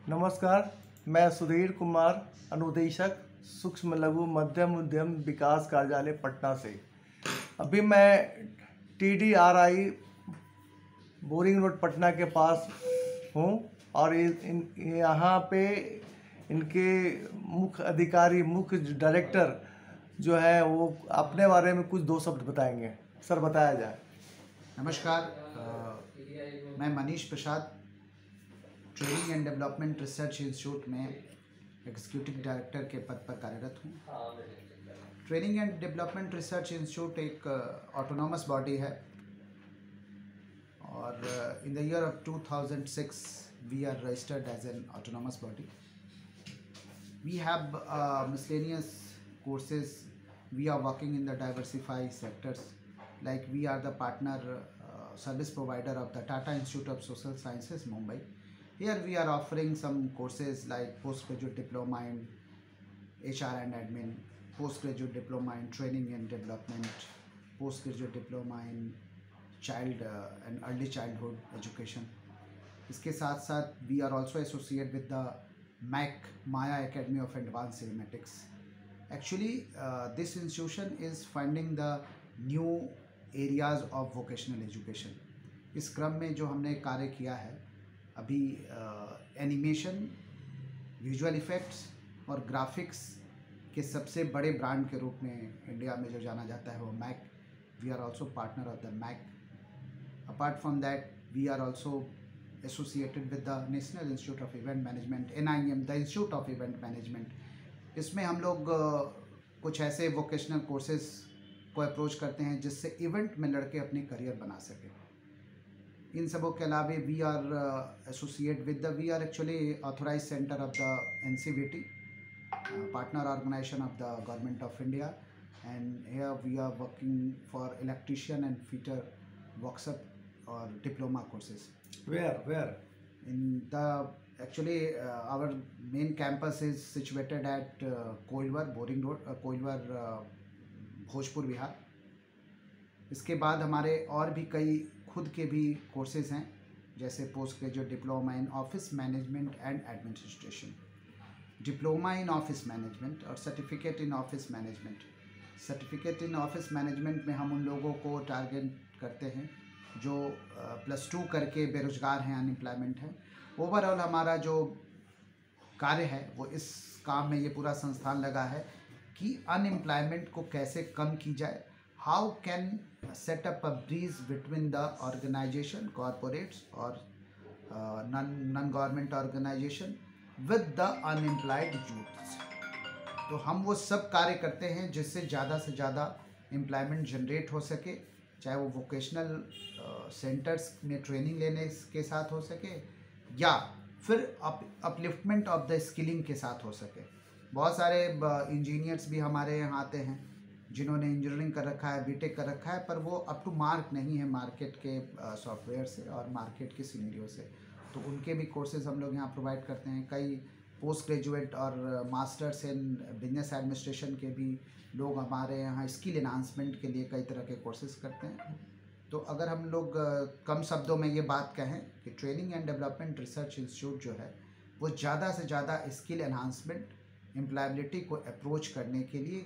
नमस्कार, मैं सुधीर कुमार, अनुदेशक सूक्ष्म लघु मध्यम उद्यम विकास कार्यालय पटना से। अभी मैं TDRI बोरिंग रोड पटना के पास हूँ और यहाँ पे इनके मुख्य अधिकारी, मुख्य डायरेक्टर जो है वो अपने बारे में कुछ दो शब्द बताएंगे। सर, बताया जाए। नमस्कार, मैं Manish Prasad training and development research institute में एग्जीक्यूटिव डायरेक्टर के पद पर कार्यरत हूँ। Training and development research institute एक ऑटोनॉमस बॉडी है और in the year of 2006 we are registered as an autonomous body. We have miscellaneous courses. We are working in the diversified sectors. Like we are the partner service provider of the Tata Institute of Social Sciences, Mumbai. Here we are offering some courses like postgraduate diploma in HR and admin, postgraduate diploma in training and development, postgraduate diploma in child and early childhood education. इसके साथ साथ we are also associated with the Maya Academy of Advanced Cinematics. Actually, this institution is funding the new areas of vocational education. इस क्रम में जो हमने कार्य किया है अभी एनिमेशन, विजुअल इफ़ेक्ट्स और ग्राफिक्स के सबसे बड़े ब्रांड के रूप में इंडिया में जो जाना जाता है वो Mac. We are also partner of the Mac. Apart from that we are also associated with the National Institute of Event Management, NIM, the Institute of Event Management. इसमें हम लोग कुछ ऐसे वोकेशनल कोर्सेज को अप्रोच करते हैं जिससे event में लड़के अपनी करियर बना सकें. इन सबों के अलावा we are associate with the we are actually authorise centre of the NCVT, partner organisation of the government of India, and here we are working for electrician and fitter workshop और diploma courses. Where? In the actually our main campus is situated at Koilwar Boring Road, Koilwar, Bhojpur Bihar. इसके बाद हमारे और भी कई खुद के भी कोर्सेज हैं जैसे post graduate diploma in office management and administration, diploma in office management और certificate in office management. Certificate in office management में हम उन लोगों को टारगेट करते हैं जो +2 करके बेरोज़गार हैं, अनएम्प्लॉयमेंट है. ओवरऑल हमारा जो कार्य है वो इस काम में ये पूरा संस्थान लगा है कि अनएम्प्लॉयमेंट को कैसे कम की जाए. How can set up a bridge between the organisation, corporates और non government organisation with the unemployed youths. तो हम वो सब कार्य करते हैं जिससे ज़्यादा से ज़्यादा एम्प्लॉयमेंट जनरेट हो सके, चाहे वो वोकेशनल सेंटर्स में ट्रेनिंग लेने के साथ हो सके या फिर अपलिफ्टमेंट ऑफ द स्किलिंग के साथ हो सके. बहुत सारे इंजीनियर्स भी हमारे यहाँ आते हैं जिन्होंने इंजीनियरिंग कर रखा है, बीटेक कर रखा है, पर वो अप टू मार्क नहीं है मार्केट के सॉफ्टवेयर से और मार्केट के सिनेरियो से. तो उनके भी कोर्सेज हम लोग यहाँ प्रोवाइड करते हैं. कई पोस्ट ग्रेजुएट और मास्टर्स इन बिजनेस एडमिनिस्ट्रेशन के भी लोग हमारे यहाँ स्किल एनहांसमेंट के लिए कई तरह के कोर्सेज करते हैं. तो अगर हम लोग कम शब्दों में ये बात कहें कि training and development research institute जो है वो ज़्यादा से ज़्यादा स्किल एनहांसमेंट, एम्प्लॉयबिलिटी को अप्रोच करने के लिए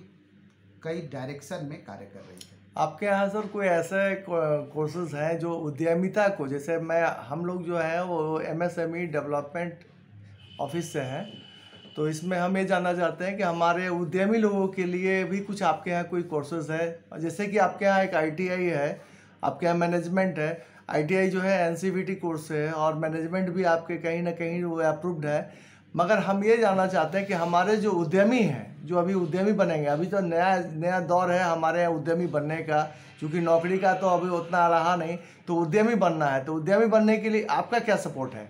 कई डायरेक्शन में कार्य कर रही है. आपके यहाँ सर कोई ऐसे कोर्सेज हैं जो उद्यमिता को, जैसे हम लोग जो है वो MSME डेवलपमेंट ऑफिस से हैं, तो इसमें हम ये जानना चाहते हैं कि हमारे उद्यमी लोगों के लिए भी कुछ आपके यहाँ कोई कोर्सेज है. जैसे कि आपके यहाँ एक ITI है, आपके यहाँ मैनेजमेंट है. ITI जो है NCVT कोर्स है और मैनेजमेंट भी आपके कहीं ना कहीं वो अप्रूव्ड है. मगर हम ये जानना चाहते हैं कि हमारे जो उद्यमी हैं, जो अभी उद्यमी बनेंगे, अभी तो नया दौर है हमारे यहाँ उद्यमी बनने का, क्योंकि नौकरी का तो अभी उतना रहा नहीं, तो उद्यमी बनना है. तो उद्यमी बनने के लिए आपका क्या सपोर्ट है?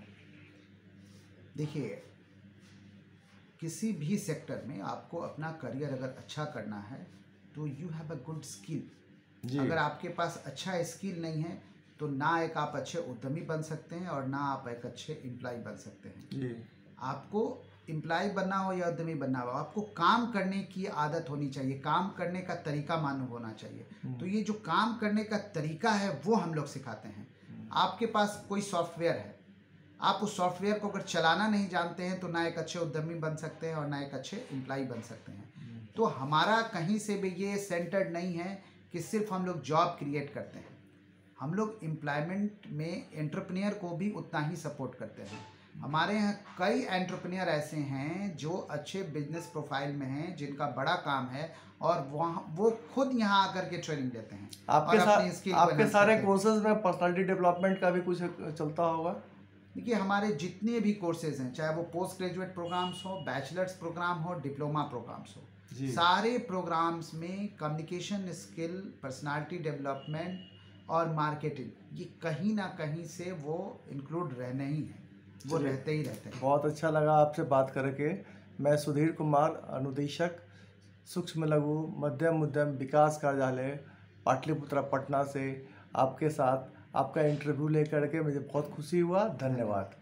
देखिए, किसी भी सेक्टर में आपको अपना करियर अगर अच्छा करना है तो you have a good skill. अगर आपके पास अच्छा स्किल नहीं है तो ना एक आप अच्छे उद्यमी बन सकते हैं और ना आप एक अच्छे एम्प्लॉय बन सकते हैं जी. आपको एम्प्लॉय बनना हो या उद्यमी बनना हो, आपको काम करने की आदत होनी चाहिए, काम करने का तरीका मालूम होना चाहिए. तो ये जो काम करने का तरीका है वो हम लोग सिखाते हैं. आपके पास कोई सॉफ्टवेयर है, आप उस सॉफ्टवेयर को अगर चलाना नहीं जानते हैं तो ना एक अच्छे उद्यमी बन सकते हैं और ना एक अच्छे एम्प्लॉय बन सकते हैं। तो हमारा कहीं से भी ये सेंटर्ड नहीं है कि सिर्फ हम लोग जॉब क्रिएट करते हैं, हम लोग एम्प्लॉयमेंट में एंटरप्रेन्योर को भी उतना ही सपोर्ट करते हैं। हमारे यहाँ कई एंटरप्रेन्योर ऐसे हैं जो अच्छे बिजनेस प्रोफाइल में हैं, जिनका बड़ा काम है और वहाँ वो खुद यहाँ आकर के ट्रेनिंग लेते हैं। आपके सारे कोर्सेज में पर्सनालिटी डेवलपमेंट का भी कुछ चलता होगा? देखिए, हमारे जितने भी कोर्सेज हैं, चाहे वो पोस्ट ग्रेजुएट प्रोग्राम्स हो, बैचलर्स प्रोग्राम हो, डिप्लोमा प्रोग्राम्स हो, सारे प्रोग्राम्स में कम्युनिकेशन स्किल, पर्सनालिटी डेवलपमेंट और मार्केटिंग, ये कहीं ना कहीं से वो इंक्लूड रहने ही हैं, वो रहते ही रहते हैं। बहुत अच्छा लगा आपसे बात करके। मैं सुधीर कुमार, अनुदेशक सूक्ष्म लघु मध्यम उद्यम विकास कार्यालय पाटलिपुत्रा पटना से आपके साथ आपका इंटरव्यू लेकर के मुझे बहुत खुशी हुआ। धन्यवाद।